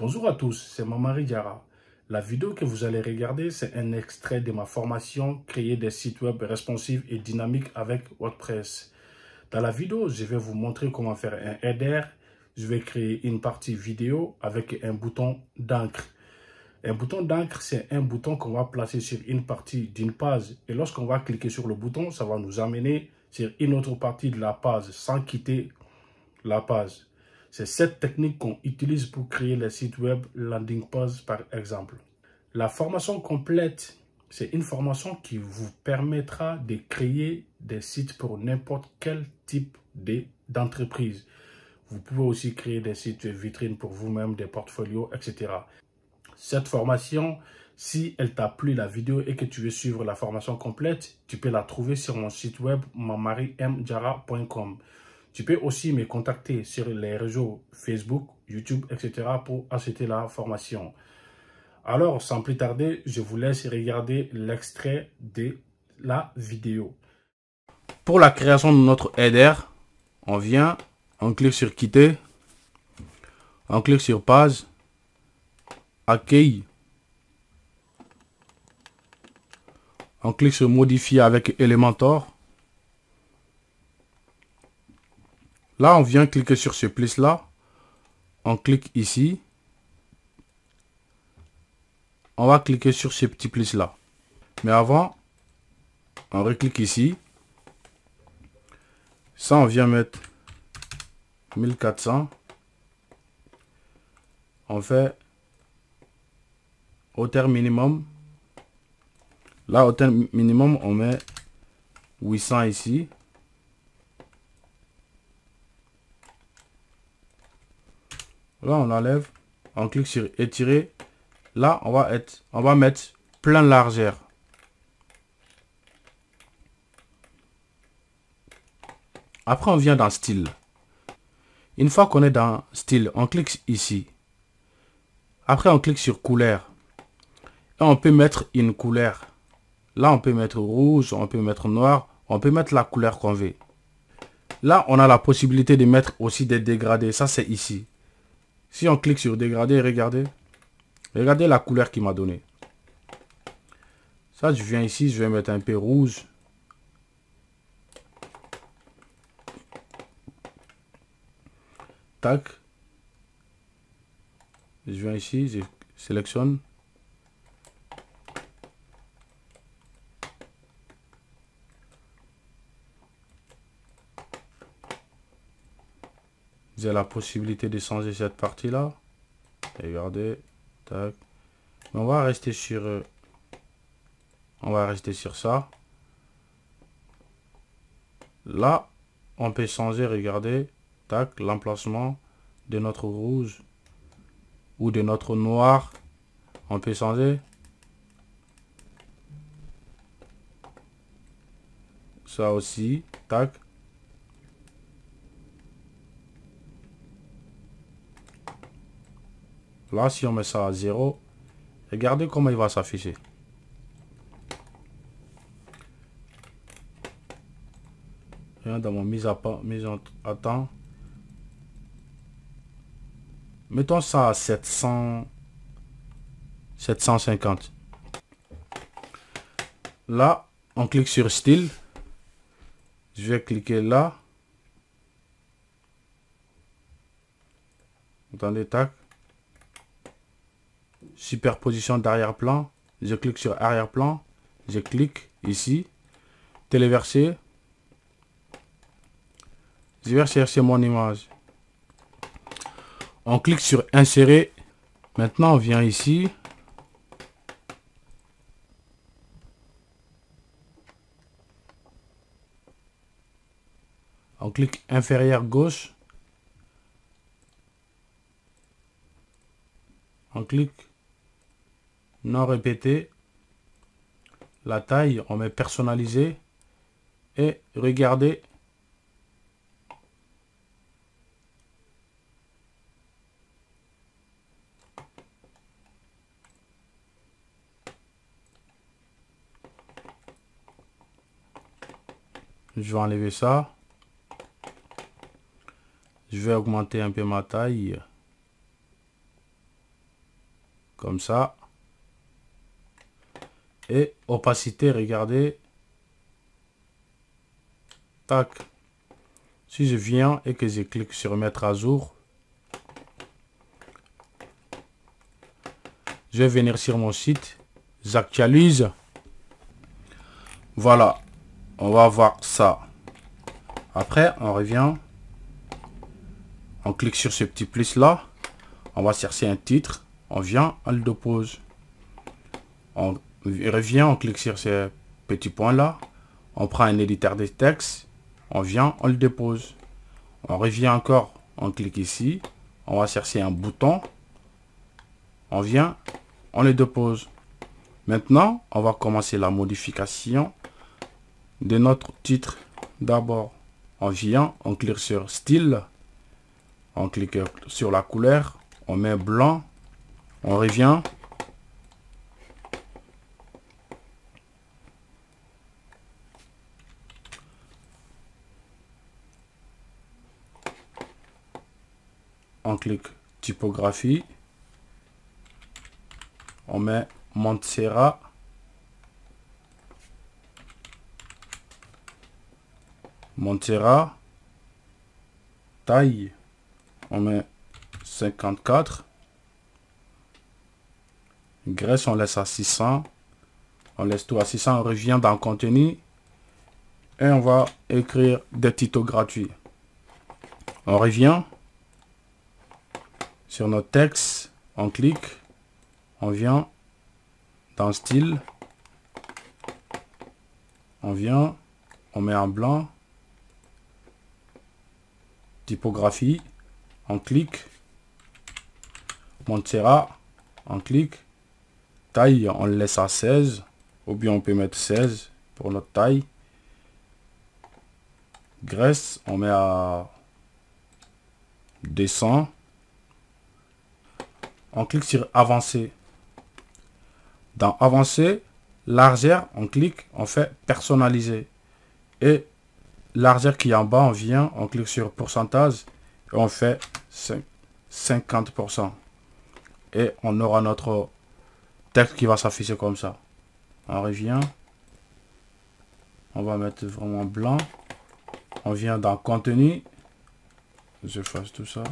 Bonjour à tous, c'est Mamari Diarra. La vidéo que vous allez regarder, c'est un extrait de ma formation Créer des sites web responsifs et dynamiques avec WordPress. Dans la vidéo, je vais vous montrer comment faire un header. Je vais créer une partie vidéo avec un bouton d'encre. Un bouton d'encre, c'est un bouton qu'on va placer sur une partie d'une page. Et lorsqu'on va cliquer sur le bouton, ça va nous amener sur une autre partie de la page sans quitter la page. C'est cette technique qu'on utilise pour créer les sites web landing page par exemple. La formation complète, c'est une formation qui vous permettra de créer des sites pour n'importe quel type d'entreprise. Vous pouvez aussi créer des sites vitrines pour vous-même, des portfolios, etc. Cette formation, si elle t'a plu la vidéo et que tu veux suivre la formation complète, tu peux la trouver sur mon site web mamarimdiarra.com. Tu peux aussi me contacter sur les réseaux Facebook, YouTube, etc. pour acheter la formation. Alors, sans plus tarder, je vous laisse regarder l'extrait de la vidéo. Pour la création de notre header, on clique sur quitter, on clique sur page, accueil, on clique sur modifier avec Elementor. Là, on vient cliquer sur ce plus là. On clique ici. On va cliquer sur ce petit plus là. Mais avant, on reclique ici. Ça, on vient mettre 1400. On fait hauteur minimum. Là, hauteur minimum, on met 800 ici. Là, on enlève, on clique sur étirer. Là, on va mettre plein largeur. Après, on vient dans style. Une fois qu'on est dans style, on clique ici. Après, on clique sur couleur. Et on peut mettre une couleur. Là, on peut mettre rouge, on peut mettre noir, on peut mettre la couleur qu'on veut. Là, on a la possibilité de mettre aussi des dégradés. Ça, c'est ici. Si on clique sur dégrader, regardez. Regardez la couleur qu'il m'a donné. Ça, je viens ici, je vais mettre un peu rouge. Tac. Je viens ici, je sélectionne. J'ai la possibilité de changer cette partie-là. Regardez. Tac. Mais on va rester sur ça. Là, on peut changer, regardez. Tac, l'emplacement de notre rouge ou de notre noir. On peut changer. Ça aussi. Tac. Là, si on met ça à 0, regardez comment il va s'afficher. Dans mon mise en temps. Mettons ça à 750. Là, on clique sur style. Je vais cliquer là. Attendez, tac. Superposition d'arrière-plan. Je clique sur arrière-plan. Je clique ici. Téléverser. Je vais chercher mon image. On clique sur insérer. Maintenant, on vient ici. On clique inférieur gauche. On clique non répété. La taille, on met personnalisé. Et regardez. Je vais enlever ça. Je vais augmenter un peu ma taille. comme ça. Et opacité, regardez. Tac. Si je viens et que je clique sur mettre à jour, je vais venir sur mon site, j'actualise. Voilà, on va voir ça. Après, on revient, on clique sur ce petit plus là, on va chercher un titre, on vient, on le dépose. On revient, on clique sur ce petit point là, on prend un éditeur de texte, on vient, on le dépose. On revient encore, on clique ici, on va chercher un bouton, on vient, on le dépose. Maintenant, on va commencer la modification de notre titre. D'abord, on vient, on clique sur style, on clique sur la couleur, on met blanc, on revient. On clique typographie, on met Montserrat, taille, on met 54, graisse on laisse à 600, on laisse tout à 600, on revient dans contenu et on va écrire des tutos gratuits. On revient sur notre texte, on clique, on vient dans style, on vient, on met en blanc, typographie, on clique, Montserrat, on clique, taille, on le laisse à 16, ou bien on peut mettre 16 pour notre taille, graisse, on met à 200, on clique sur avancer. Dans avancer, largeur, on clique, on fait personnaliser. Et largeur qui est en bas, on vient, on clique sur pourcentage et on fait 50%. Et on aura notre texte qui va s'afficher comme ça. On revient. On va mettre vraiment blanc. On vient dans contenu. J'efface tout ça.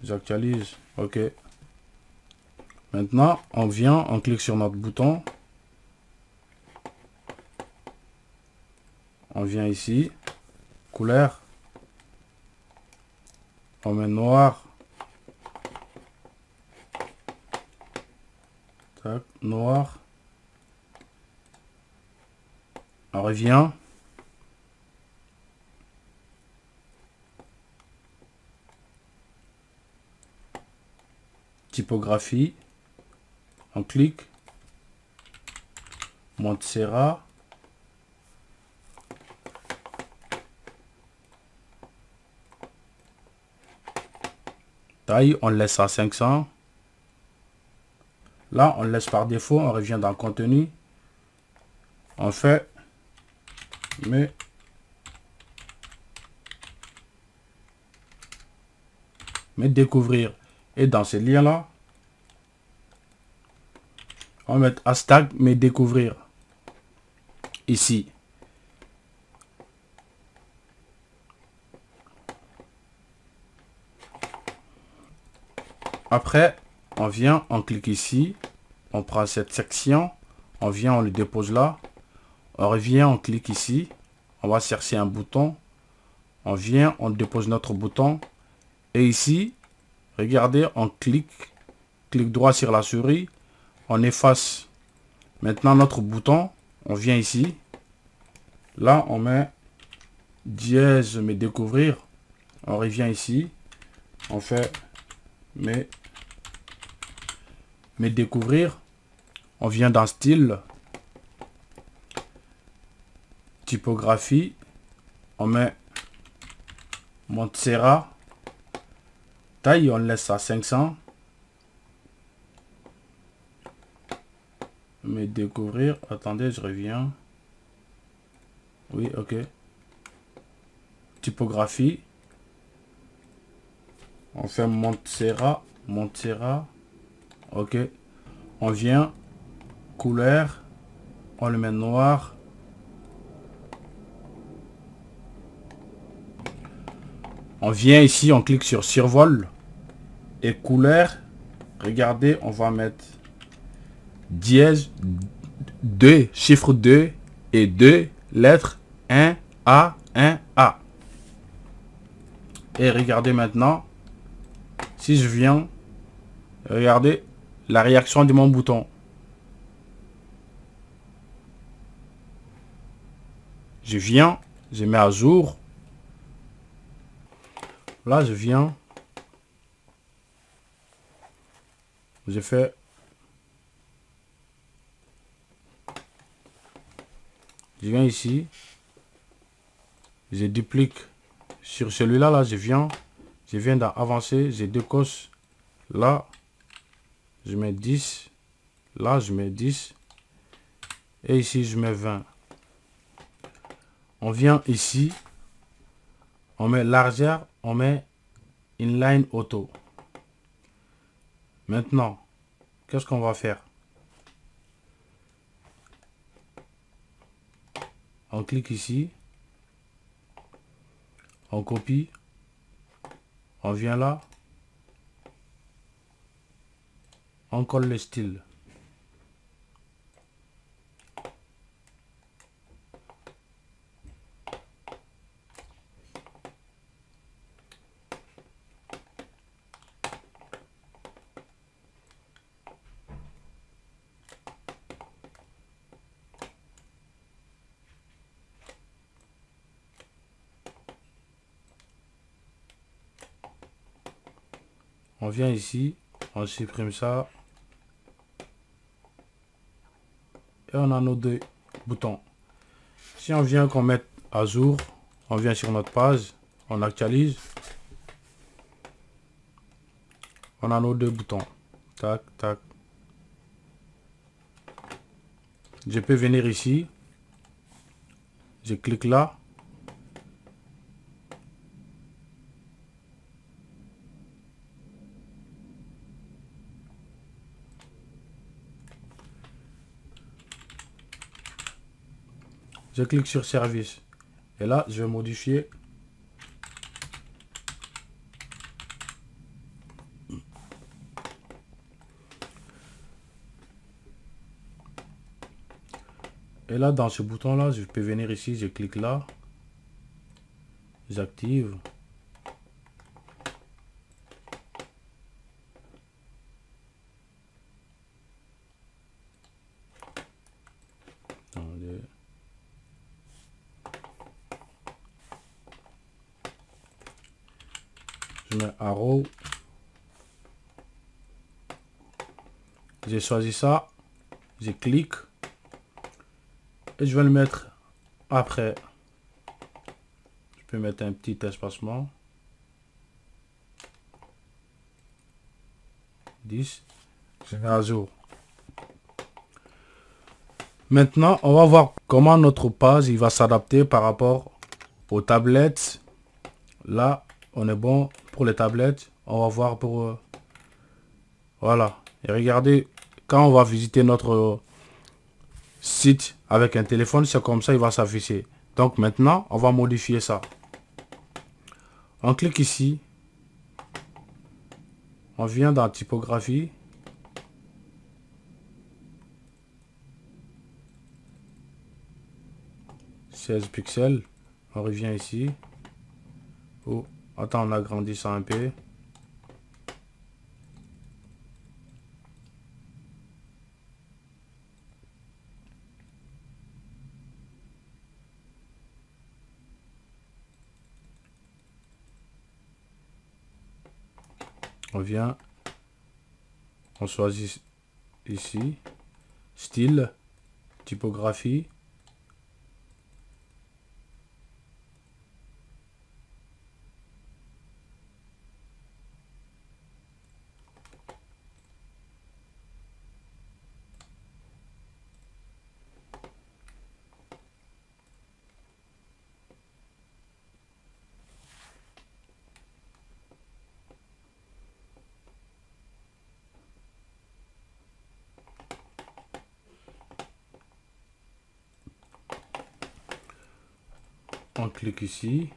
J'actualise. OK. Maintenant, on vient, on clique sur notre bouton. On vient ici. Couleur. On met noir. Tac, noir. On revient. Typographie. On clique. Montserrat. Taille, on laisse à 500. Là, on laisse par défaut. On revient dans le contenu. On fait mais découvrir. Et dans ce lien là, on va mettre hashtag mais découvrir ici. Après, on vient, on clique ici, on prend cette section, on vient, on le dépose là, on revient, on clique ici, on va chercher un bouton, on vient, on dépose notre bouton, et ici, regardez, on clique droit sur la souris, on efface. Maintenant notre bouton, on vient ici, là on met dièse mais découvrir, on revient ici, on fait mais découvrir, on vient dans style, typographie, on met Montserrat, taille on laisse à 500, mais découvrir, attendez je reviens, oui ok, typographie, on fait Montserrat, Ok. On vient, couleur, on le met noir. On vient ici, on clique sur survol et couleur. Regardez, on va mettre dièse 2, chiffre 2 et 2 lettres 1 A, 1 A. Et regardez maintenant, si je viens, regardez la réaction de mon bouton. Je viens, je mets à jour. Là, je viens. Je fais. Je viens ici. Je duplique sur celui-là. Là, je viens. Je viens d'avancer. J'ai deux cosses. Là, je mets 10. Là, je mets 10. Et ici, je mets 20. On vient ici. On met largeur. On met inline auto. Maintenant, qu'est-ce qu'on va faire? On clique ici. On copie. On vient là. On colle le style. On vient ici, on supprime ça. Et on a nos deux boutons. Si on vient qu'on mette à jour, on vient sur notre page, on actualise. On a nos deux boutons. Tac, tac. Je peux venir ici. Je clique là. Je clique sur service. Et là, je vais modifier. Et là, dans ce bouton-là, je peux venir ici, je clique là. J'active. Je mets arrow. J'ai choisi ça. Je clique. Et je vais le mettre après. Je peux mettre un petit espacement. 10. Je mets à jour. Maintenant, on va voir comment notre page il va s'adapter par rapport aux tablettes. Là, on est bon pour les tablettes. On va voir pour... voilà. Et regardez, quand on va visiter notre site avec un téléphone, c'est comme ça, il va s'afficher. Donc maintenant, on va modifier ça. On clique ici. On vient dans typographie. « 16 pixels. On revient ici. Oh, attends, on agrandit ça un peu. On vient. On choisit ici. Style. Typographie. clique ici.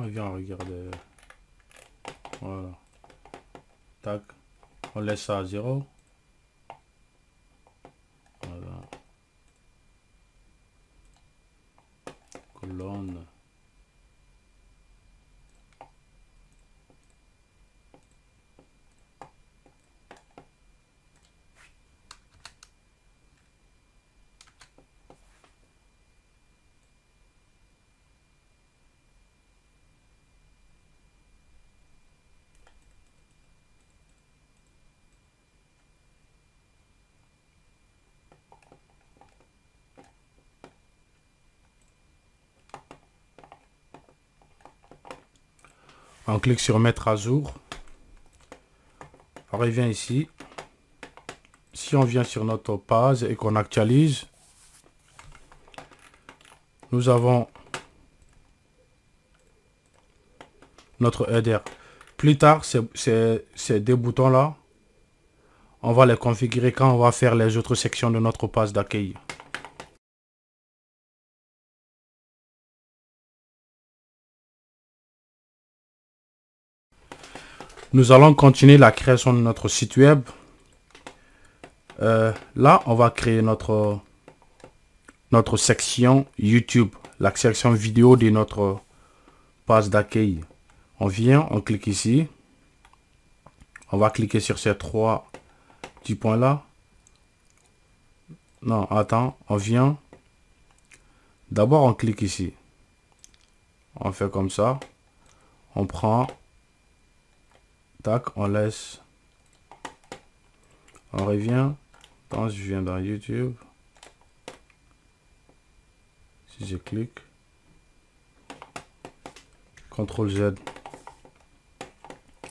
On vient regarder. Voilà. Tac. On laisse ça à 0. Voilà. Colonne. On clique sur mettre à jour. On revient ici. Si on vient sur notre page et qu'on actualise, nous avons notre header. Plus tard, ces deux boutons-là, on va les configurer quand on va faire les autres sections de notre page d'accueil. Nous allons continuer la création de notre site web. Là, on va créer notre section YouTube, la section vidéo de notre page d'accueil. On vient, on clique ici. On va cliquer sur ces trois petits points là. Non, attends, on vient. D'abord, on clique ici. On fait comme ça. On prend. Tac, on laisse. On revient. Quand je viens dans YouTube. Si je clique. CTRL Z.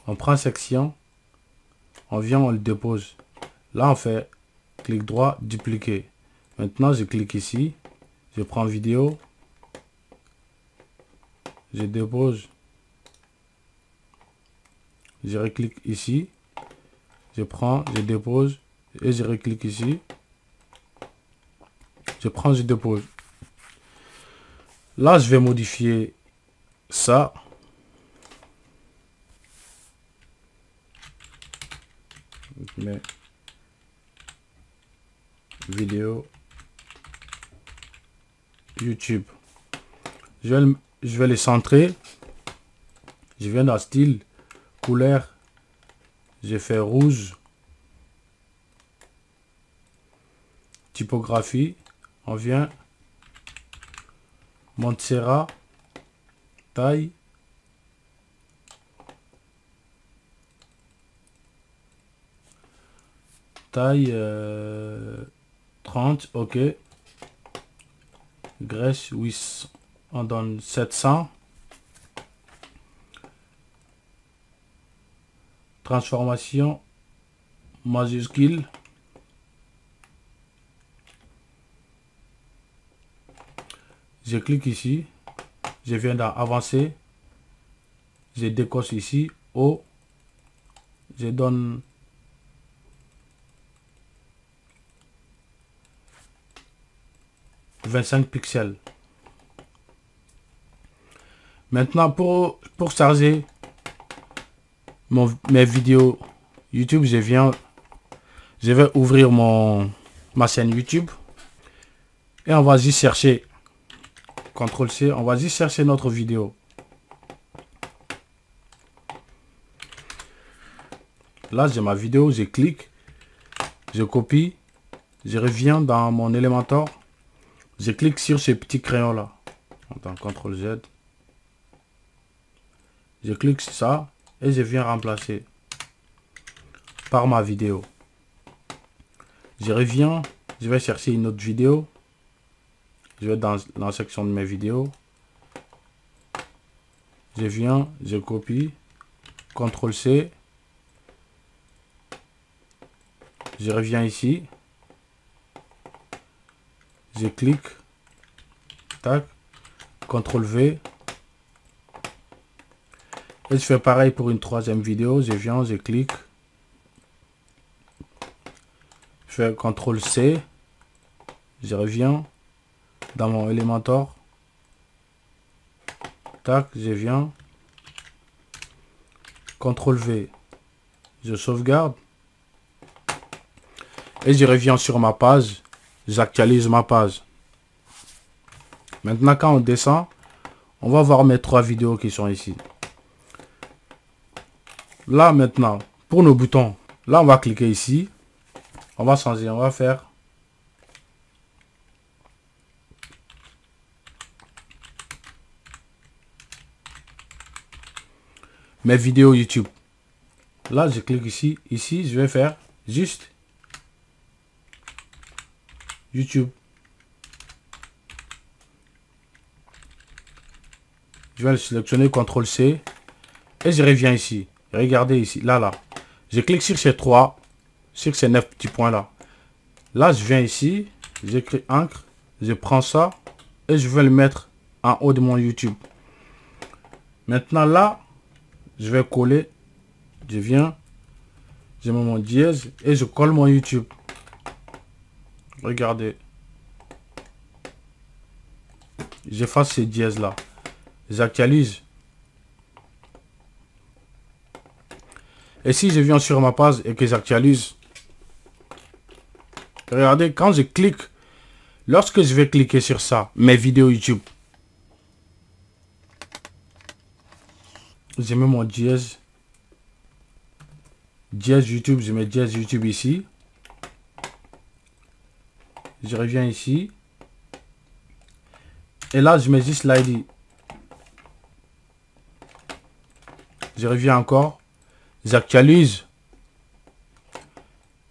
On prend section. On vient, on le dépose. Là, on fait clic droit, dupliquer. Maintenant, je clique ici. Je prends vidéo. Je dépose. Je reclique ici. Je prends, je dépose. Et je reclique ici. Je prends, je dépose. Là, je vais modifier ça. Mais vidéo YouTube. Je vais les centrer. Je viens dans style, couleur. J'ai fait rouge. Typographie. On vient. Montserrat. Taille. Taille 30, ok. Graisse 800, on donne 700. Transformation majuscule. Je clique ici. Je viens dans avancer. Je décoche ici. Haut. Je donne 25 pixels. Maintenant, pour charger mes vidéos YouTube, je vais ouvrir ma chaîne YouTube et on va juste chercher CTRL C, on va juste chercher notre vidéo. Là, j'ai ma vidéo, je clique, je copie, je reviens dans mon Elementor, Je clique sur ce petit crayon là. Attends, CTRL Z. Je clique sur ça et je viens remplacer par ma vidéo. Je reviens, je vais chercher une autre vidéo. Je vais dans la section de mes vidéos. Je viens, je copie, CTRL C. Je reviens ici. Je clique. Tac. CTRL V. Et je fais pareil pour une troisième vidéo. Je viens, je clique. Je fais CTRL C. Je reviens dans mon Elementor. Tac, je viens. CTRL V. Je sauvegarde. Et je reviens sur ma page. J'actualise ma page. Maintenant, quand on descend, on va voir mes 3 vidéos qui sont ici. Là, maintenant, pour nos boutons, là, on va cliquer ici. On va changer, on va faire mes vidéos YouTube. Là, je clique ici. Ici, je vais faire juste YouTube. Je vais le sélectionner, CTRL C. Et je reviens ici. Regardez ici, là. Je clique sur ces 9 petits points là. Là, je viens ici. J'écris encre. Je prends ça. Et je vais le mettre en haut de mon YouTube. Maintenant là, je vais coller. Je viens. Je mets mon dièse. Et je colle mon YouTube. Regardez. J'efface ces dièses là. J'actualise. Et si je viens sur ma page et que j'actualise, regardez, quand je clique, lorsque je vais cliquer sur ça, mes vidéos YouTube, je mets mon dièse YouTube, je mets dièse YouTube ici. Je reviens ici. Et là, je mets juste l'ID. Je reviens encore. J'actualise.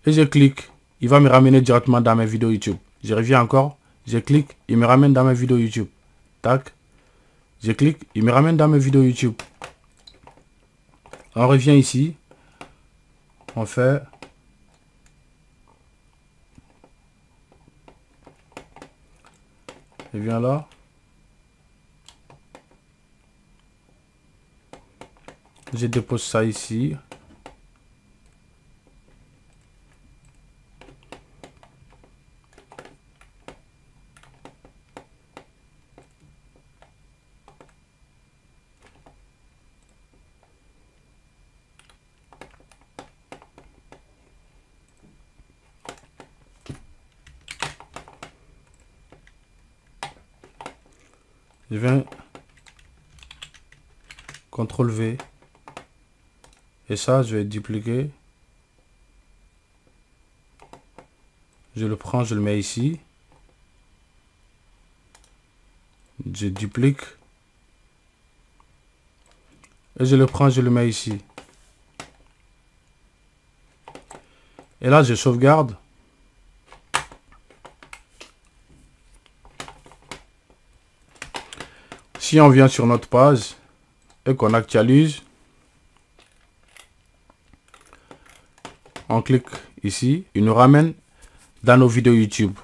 Et je clique. Il va me ramener directement dans mes vidéos YouTube. Je reviens encore. Je clique. Il me ramène dans mes vidéos YouTube. Tac. Je clique. Il me ramène dans mes vidéos YouTube. On revient ici. On fait. Je viens là. Je dépose ça ici. Je viens CTRL V. Et ça, je vais dupliquer. Je le prends, je le mets ici. Je duplique. Et je le prends, je le mets ici. Et là, je sauvegarde. Si on vient sur notre page et qu'on actualise, on clique ici, il nous ramène dans nos vidéos YouTube.